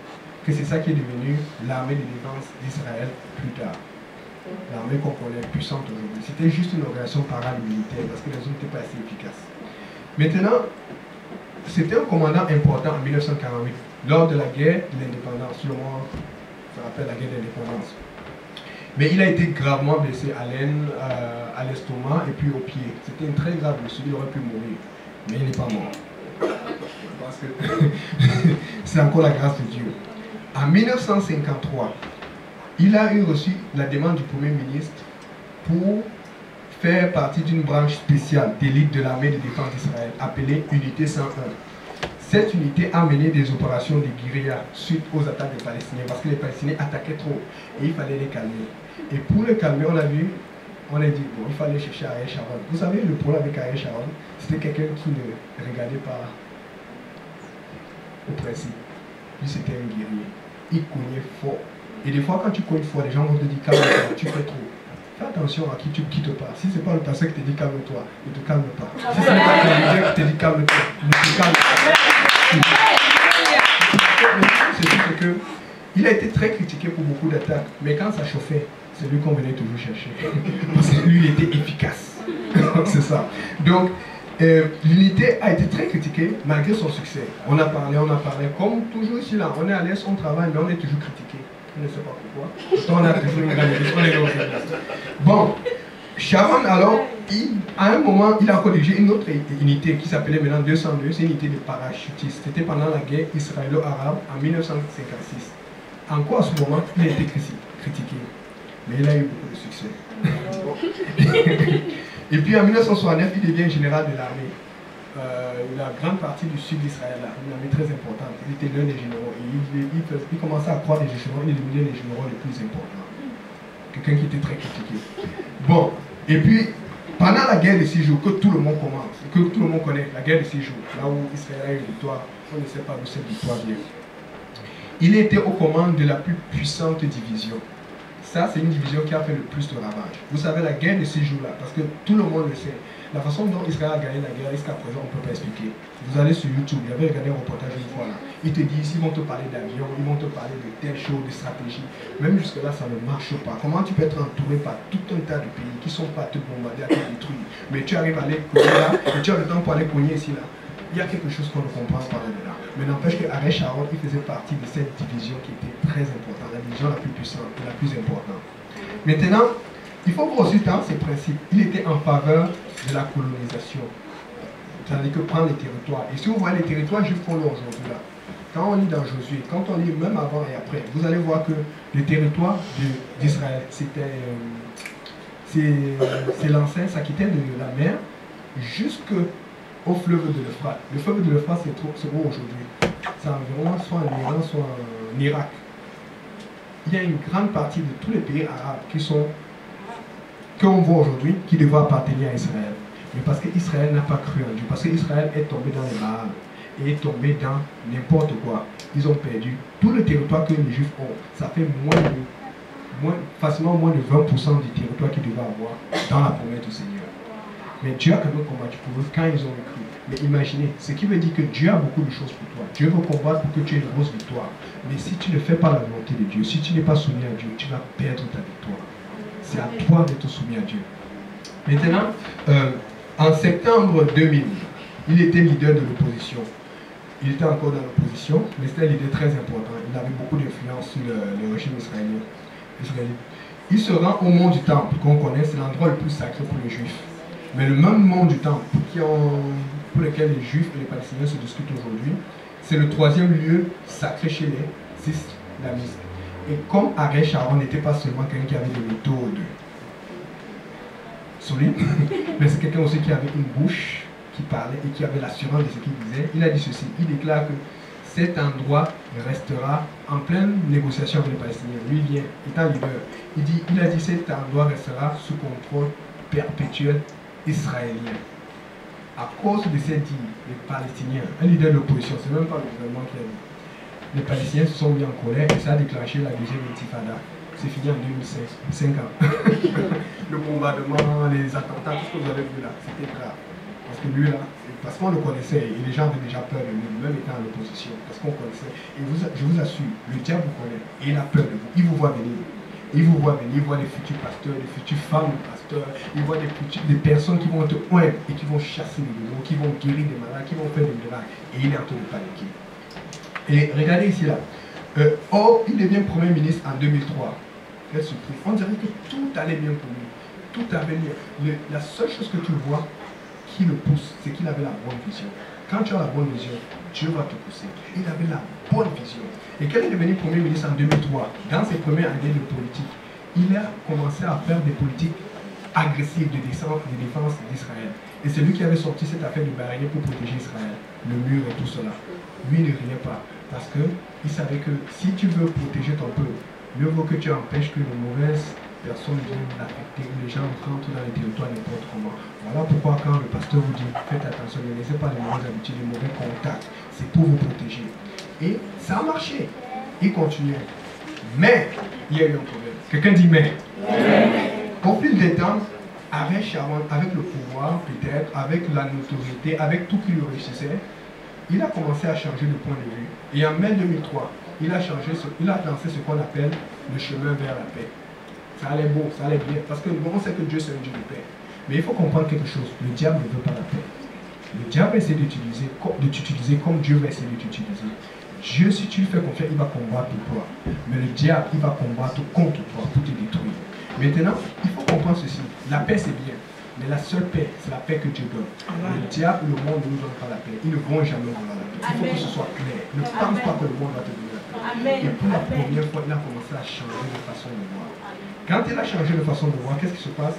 que c'est ça qui est devenu l'armée de défense d'Israël plus tard. L'armée qu'on connaît puissante aujourd'hui. C'était juste une organisation paramilitaire parce que les autres n'étaient pas assez efficaces. Maintenant, c'était un commandant important en 1948, lors de la guerre de l'indépendance. Tout le monde se rappelle la guerre de l'indépendance. Mais il a été gravement blessé à l'aine, à l'estomac et puis au pied. C'était une très grave blessure, il aurait pu mourir. Mais il n'est pas mort. Parce que c'est encore la grâce de Dieu. En 1953, il a reçu la demande du Premier ministre pour faire partie d'une branche spéciale d'élite de l'armée de défense d'Israël, appelée Unité 101. Cette unité a mené des opérations de guérilla suite aux attaques des Palestiniens, parce que les Palestiniens attaquaient trop et il fallait les calmer. Et pour les calmer, on a dit, bon, il fallait chercher Ariel Sharon. Vous savez, le problème avec Ariel Sharon, c'était quelqu'un qui ne regardait pas au principe. Lui, c'était un guerrier. Il cognait fort. Et des fois, quand tu cognes fort, les gens vont te dire calme-toi, tu fais trop. Fais attention à qui tu quittes pas. Si ce n'est pas le pasteur qui te dit calme-toi, ne te calme pas. Si ce n'est pas le leader qui te dit calme-toi, ne te calme pas. C'est que il a été très critiqué pour beaucoup d'attaques, mais quand ça chauffait, c'est lui qu'on venait toujours chercher. Parce que lui, il était efficace. C'est ça. Donc, l'unité a été très critiquée malgré son succès. On a parlé. Comme toujours ici, là, on est à l'aise, on travaille, mais on est toujours critiqué. Je ne sais pas pourquoi. Pourtant, on a toujours une grande église. Bon, Sharon, alors, à un moment, il a dirigé une autre unité qui s'appelait maintenant 202, c'est une unité de parachutistes. C'était pendant la guerre israélo-arabe en 1956. Encore à ce moment, il a été critiqué. Mais il a eu beaucoup de succès. Et puis en 1969, il devient général de l'armée. La grande partie du sud d'Israël, une armée très importante. Il était l'un des généraux. Et il commençait à croire des généraux, il devenait les généraux les plus importants. Quelqu'un qui était très critiqué. Bon, et puis, pendant la guerre de 6 jours, que tout le monde commence, que tout le monde connaît, la guerre de 6 jours, là où Israël a eu une victoire, on ne sait pas d'où cette victoire vient. Il était aux commandes de la plus puissante division. Ça, c'est une division qui a fait le plus de ravages. Vous savez, la guerre de 6 jours-là, parce que tout le monde le sait, la façon dont Israël a gagné la guerre, jusqu'à présent, on ne peut pas expliquer. Vous allez sur YouTube, il y avait regardé un reportage une fois là. Ils te disent, ils vont te parler d'avions, ils vont te parler de telle chose, de stratégie. Même jusque-là, ça ne marche pas. Comment tu peux être entouré par tout un tas de pays qui sont pas à te bombarder, à te détruire. Mais tu arrives à aller cogner là, et tu as le temps pour aller cogner ici là. il y a quelque chose qu'on ne comprend pas là-dedans. Mais n'empêche qu'Arel Sharon, il faisait partie de cette division qui était très importante, la division la plus puissante et la plus importante. Maintenant, il faut voir aussi dans ses principes, il était en faveur de la colonisation. C'est-à-dire que prendre les territoires. Et si vous voyez les territoires juifs qu'on a aujourd'hui là, quand on lit dans Josué, quand on lit même avant et après, vous allez voir que les territoires d'Israël, c'est l'ancien, ça quittait de la mer jusqu'au fleuve de l'Euphrate. Le fleuve de l'Euphrate, c'est où aujourd'hui? C'est environ soit en Iran, soit en Irak. Il y a une grande partie de tous les pays arabes qu'on voit aujourd'hui qui devaient appartenir à Israël. Mais parce qu'Israël n'a pas cru en Dieu, parce qu'Israël est tombé dans les Baals et est tombé dans n'importe quoi, ils ont perdu tout le territoire que les Juifs ont. Ça fait facilement moins de 20% du territoire qu'ils devaient avoir dans la promesse du Seigneur. Mais Dieu a quand même combattu pour eux quand ils ont cru. Mais imaginez, ce qui veut dire que Dieu a beaucoup de choses pour toi. Dieu veut combattre pour que tu aies une grosse victoire. Mais si tu ne fais pas la volonté de Dieu, si tu n'es pas soumis à Dieu, tu vas perdre ta victoire. C'est à toi d'être soumis à Dieu. Maintenant, en septembre 2000, il était leader de l'opposition. Il était encore dans l'opposition, mais c'était un leader très important. Il avait beaucoup d'influence sur le régime israélien. Il se rend au mont du Temple, qu'on connaît, c'est l'endroit le plus sacré pour les Juifs. Mais le même mont du Temple, pour lequel les Juifs et les Palestiniens se discutent aujourd'hui, c'est le 3e lieu sacré chez les islamistes. Et comme Arel Sharon n'était pas seulement quelqu'un qui avait des méthodes solides, mais c'est quelqu'un aussi qui avait une bouche qui parlait et qui avait l'assurance de ce qu'il disait, il a dit ceci, il déclare que cet endroit restera en pleine négociation avec les Palestiniens. Lui vient, étant leader, il a dit cet endroit restera sous contrôle perpétuel israélien. À cause de cette dit, les Palestiniens, un leader de l'opposition, c'est même pas le gouvernement qui a dit, les Palestiniens se sont mis en colère et ça a déclenché la deuxième intifada. C'est fini en 2016, 5 ans. Le bombardement, les attentats, tout ce que vous avez vu là, c'était grave. Parce que lui là, parce qu'on le connaissait et les gens avaient déjà peur de lui, même étant à l'opposition, parce qu'on connaissait. Et je vous assure, le diable vous connaît et il a peur de vous. Il vous voit venir. Il vous voit venir, il voit les futurs pasteurs, les futures femmes de pasteurs, il voit des personnes qui vont te oindre et qui vont chasser les démons, qui vont guérir des malades, qui vont faire des miracles. Et il est en train de paniquer. Et regardez ici là. Il devient Premier ministre en 2003. Quelle surprise. On dirait que tout allait bien pour lui. Tout allait bien. La seule chose que tu vois qui le pousse, c'est qu'il avait la bonne vision. Quand tu as la bonne vision, Dieu va te pousser. Il avait la bonne vision. Et quand il est devenu Premier ministre en 2003, dans ses premières années de politique, il a commencé à faire des politiques agressives de défense d'Israël. Et c'est lui qui avait sorti cette affaire de barrière pour protéger Israël, le mur et tout cela. Lui ne riait pas, parce qu'il savait que si tu veux protéger ton peuple, mieux vaut que tu empêches que les mauvaises personnes viennent l'affecter, les gens rentrent dans les territoires n'importe comment. Voilà pourquoi quand le pasteur vous dit, faites attention, ne laissez pas les mauvaises habitudes, les mauvais contacts, c'est pour vous protéger. Et ça a marché. Il continuait. Mais, il y a eu un problème. Quelqu'un dit mais. Au fil des temps, Arel Sharon, avec le pouvoir peut-être, avec la notoriété, avec tout qui lui réussissait, il a commencé à changer de point de vue. Et en mai 2003, il a lancé ce qu'on appelle le chemin vers la paix. Ça allait beau, ça allait bien, parce que on sait que Dieu c'est un Dieu de paix. Mais il faut comprendre quelque chose, le diable ne veut pas la paix. Le diable va essayer de t'utiliser comme Dieu va essayer de t'utiliser. Dieu, si tu lui fais confiance, il va combattre pour toi. Mais le diable, il va combattre contre toi pour te détruire. Maintenant, il faut comprendre ceci. La paix, c'est bien. Mais la seule paix, c'est la paix que Dieu donne. Le diable, le monde ne nous donne pas la paix. Ils ne vont jamais donner la paix. Il faut que ce soit clair. Ne pense pas que le monde va te donner la paix. Et pour la première fois, il a commencé à changer de façon de voir. Quand il a changé de façon de voir, qu'est-ce qui se passe?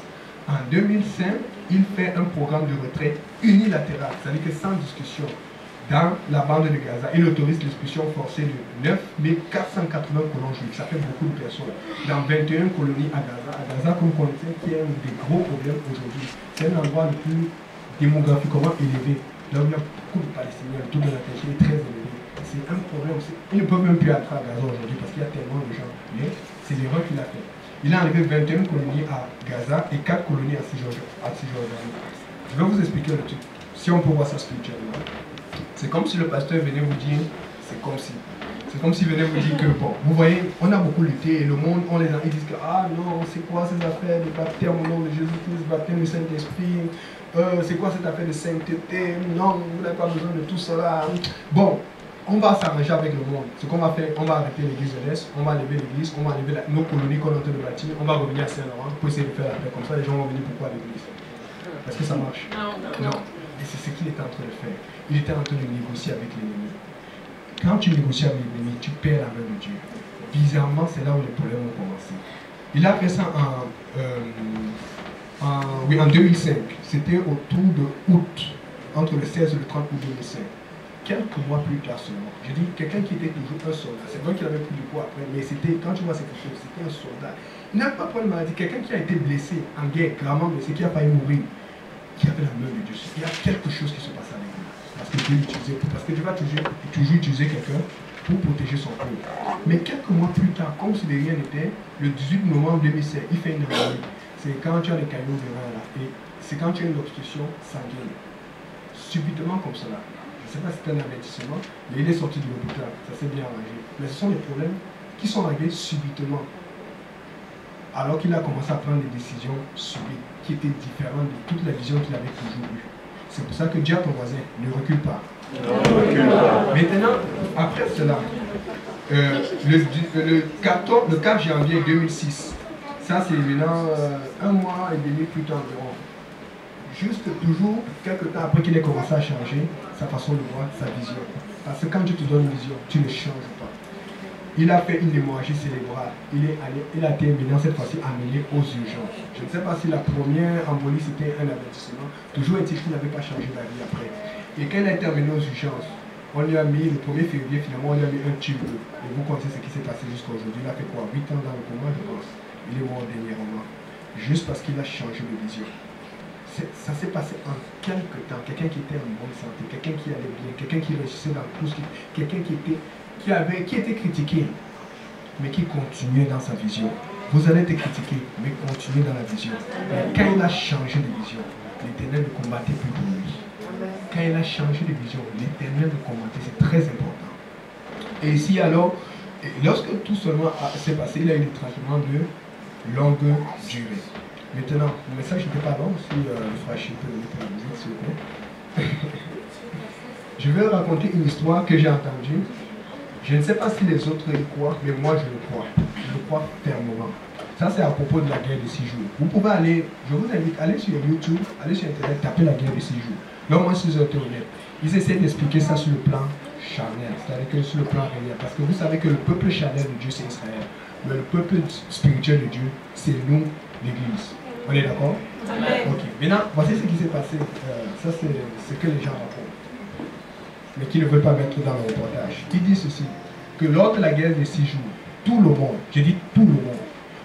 En 2005, il fait un programme de retraite unilatéral, c'est-à-dire que sans discussion, dans la bande de Gaza. Il autorise l'expulsion forcée de 9480 colons juifs. Ça fait beaucoup de personnes. Dans 21 colonies à Gaza. À Gaza, comme vous connaissez, qui est un des gros problèmes aujourd'hui. C'est un endroit le plus démographiquement élevé. Là où il y a beaucoup de Palestiniens, le taux de natation est très élevé. C'est un problème aussi. Ils ne peuvent même plus entrer à Gaza aujourd'hui parce qu'il y a tellement de gens. Mais c'est l'erreur qu'il a fait. Il a enlevé 21 colonies à Gaza et 4 colonies à Cisjordanie. Je vais vous expliquer le truc. Si on peut voir ça spirituellement. C'est comme si le pasteur venait vous dire, c'est comme si. C'est comme s'il venait vous dire que, bon, vous voyez, on a beaucoup lutté et le monde, ils disent que, ah non, c'est quoi ces affaires de baptême au nom de Jésus-Christ, baptême du Saint-Esprit, c'est quoi cette affaire de sainteté? Non, vous n'avez pas besoin de tout cela. Bon, on va s'arranger avec le monde. Ce qu'on va faire, on va arrêter l'église de l'Est, on va lever l'église, on va lever nos colonies qu'on est en train de bâtir, on va revenir à Saint-Laurent pour essayer de faire la paix. Comme ça, les gens vont venir pourquoi à l'église? Est-ce que ça marche? Non. Et c'est ce qu'il était en train de faire. Il était en train de négocier avec l'ennemi. Quand tu négocies avec l'ennemi, tu perds la main de Dieu. Bizarrement, c'est là où les problèmes ont commencé. Il a fait ça en 2005. C'était autour de août, entre le 16 et le 30 août 2005. Quelques mois plus tard seulement. Je dis, quelqu'un qui était toujours un soldat. C'est vrai qu'il avait pris du poids après, mais c'était, quand tu vois cette chose, c'était un soldat. Il n'a pas pris une maladie. Quelqu'un qui a été blessé en guerre, gravement blessé, qui a failli mourir, qui avait la main de Dieu. Il y a quelque chose qui se passe avec lui. Parce que Dieu va toujours utiliser quelqu'un pour protéger son peuple. Mais quelques mois plus tard, comme si de rien n'était, le 18 novembre 2016, il fait une anomalie. C'est quand tu as des caillots de rein là, et c'est quand tu as une obstruction sanguine. Subitement comme cela. Je ne sais pas si c'était un avertissement, mais il est sorti de l'hôpital, ça s'est bien arrangé. Mais ce sont des problèmes qui sont arrivés subitement. Alors qu'il a commencé à prendre des décisions subites, qui étaient différentes de toute la vision qu'il avait toujours eue. C'est pour ça que dis à ton voisin, ne recule pas. Maintenant, après cela, le 4 janvier 2006, ça c'est maintenant un mois et demi plus tard environ. Juste toujours, quelques temps après qu'il ait commencé à changer sa façon de voir, sa vision. Parce que quand Dieu te donne une vision, tu ne changes pas. Il a fait une hémorragie cérébrale. Il a été maintenant cette fois-ci amené aux urgences. Je ne sais pas si la première embolie c'était un avertissement. Toujours est-il qu'il n'avait pas changé d'avis après. Et quand il a été amené aux urgences, on lui a mis, le 1er février finalement, on lui a mis un tube. Et vous connaissez ce qui s'est passé jusqu'à aujourd'hui. Il a fait quoi? 8 ans dans le coma, je pense. Il est mort dernièrement. Juste parce qu'il a changé de vision. Ça s'est passé en quelques temps. Quelqu'un qui était en bonne santé, quelqu'un qui allait bien, quelqu'un qui réussissait dans tout ce quelqu'un qui était critiqué, mais qui continuait dans sa vision. Vous allez être critiqué, mais continuez dans la vision. Et quand il a changé de vision, l'Éternel ne combattait plus pour lui. Quand il a changé de vision, l'Éternel ne combattait, c'est très important. Et ici alors, lorsque tout seulement s'est passé, il a eu des traitements de longue durée. Maintenant, le message n'était pas long, si le frère peut donner pour la musique, s'il vous plaît. Je vais raconter une histoire que j'ai entendue. Je ne sais pas si les autres y croient, mais moi je le crois. Je le crois fermement. Ça, c'est à propos de la guerre de 6 jours. Vous pouvez aller, je vous invite, allez sur YouTube, allez sur Internet, tapez la guerre de 6 jours. Là, moi, si vous êtes honnête, ils essaient d'expliquer ça sur le plan charnel, c'est-à-dire que sur le plan réel. Parce que vous savez que le peuple charnel de Dieu, c'est Israël. Mais le peuple spirituel de Dieu, c'est nous, l'Église. On est d'accord? Ok. Maintenant, voici ce qui s'est passé. Ça, c'est ce que les gens racontent. Mais qui ne veulent pas mettre dans le reportage. Ils disent ceci, que lors de la guerre des 6 jours, tout le monde, je dis tout le monde,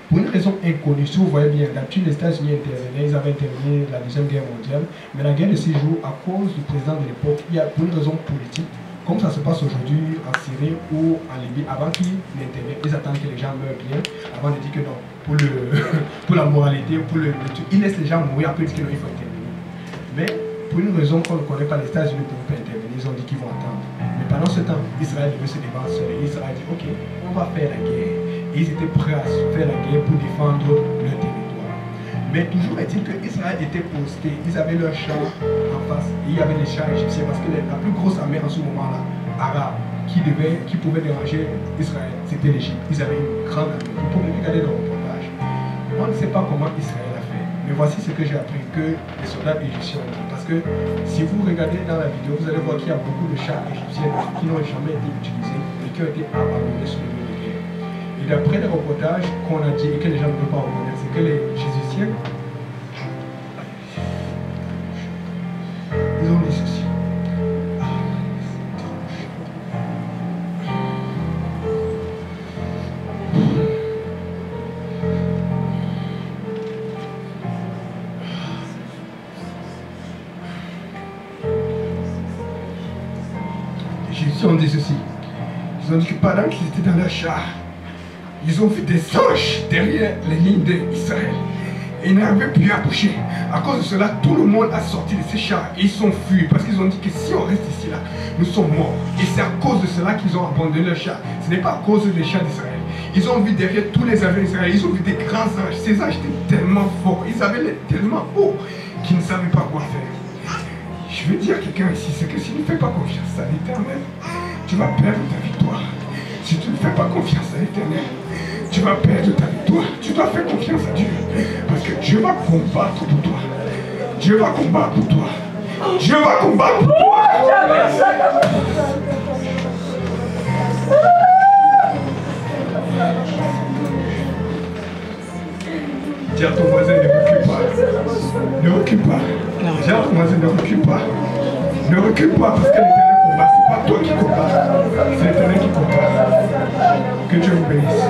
pour une raison inconnue, si vous voyez bien, d'habitude les États-Unis intervenaient, ils avaient intervenu la Deuxième Guerre mondiale, mais la guerre de 6 jours, à cause du président de l'époque, il y a pour une raison politique, comme ça se passe aujourd'hui en Syrie ou en Libye, avant qu'ils n'interviennent, ils attendent que les gens meurent bien, avant de dire que non, pour la moralité, ils laissent les gens mourir, après ils disent que non, il faut intervenir. Mais pour une raison qu'on ne connaît pas, les États-Unis ne peuvent pas intervenir, ils ont dit qu'ils vont attendre. Mais pendant ce temps, Israël devait se débattre seul. Et Israël dit, ok, on va faire la guerre. Et ils étaient prêts à faire la guerre pour défendre leur territoire. Mais toujours est-il que Israël était posté, ils avaient leurs chars en face, et il y avait des chars égyptiens, parce que la plus grosse armée en ce moment-là, arabe, qui pouvait déranger Israël, c'était l'Égypte. Ils avaient une grande armée. Vous pouvez regarder le reportage. On ne sait pas comment Israël a fait. Mais voici ce que j'ai appris, que les soldats égyptiens ont dit. Parce que si vous regardez dans la vidéo, vous allez voir qu'il y a beaucoup de chars égyptiens qui n'ont jamais été utilisés et qui ont été abandonnés sur le lieu de guerre. Et d'après les reportages qu'on a dit et que les gens ne peuvent pas reconnaître, c'est que les Jésusiens, ils ont dit ceci. Ils ont dit ceci. Ils ont dit que pendant qu'ils étaient dans leur char, ils ont vu des anges derrière les lignes d'Israël. Et ils n'arrivaient plus à bouger. À cause de cela, tout le monde a sorti de ces chars. Et ils sont fuis parce qu'ils ont dit que si on reste ici là, nous sommes morts. Et c'est à cause de cela qu'ils ont abandonné leurs chars. Ce n'est pas à cause des chars d'Israël. Ils ont vu derrière tous les avions d'Israël, ils ont vu des grands anges. Ces anges étaient tellement forts, ils avaient l'air tellement hauts. qui ne savait pas quoi faire. Je veux dire à quelqu'un ici, c'est que si tu ne fais pas confiance à l'Éternel, tu vas perdre ta victoire. Si tu ne fais pas confiance à l'Éternel, tu vas perdre ta victoire. Tu dois faire confiance à Dieu. Parce que Dieu va combattre pour toi. Dieu va combattre pour toi. Dieu va combattre pour toi. Dis à ton voisin, ne recule pas. Ne recule pas. Dis à ton voisin, ne recule pas. Ne recule pas parce que l'Éternel combat. Ce n'est pas toi qui combats. C'est l'Éternel qui combat. Que Dieu vous bénisse.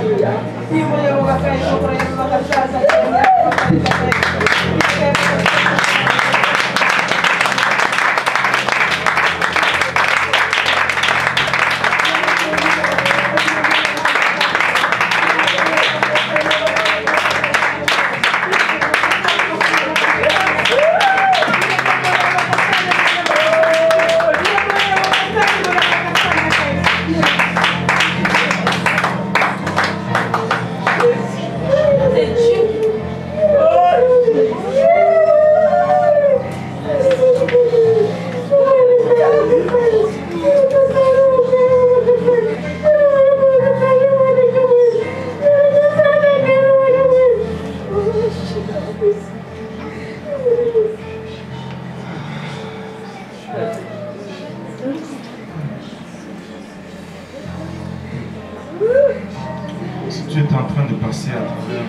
Si tu es en train de passer à travers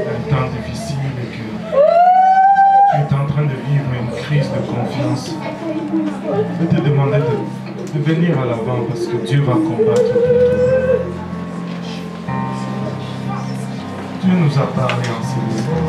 un temps difficile et que tu es en train de vivre une crise de confiance, je vais te demander de venir à l'avant parce que Dieu va combattre pour toi. Dieu nous a parlé en ce moment.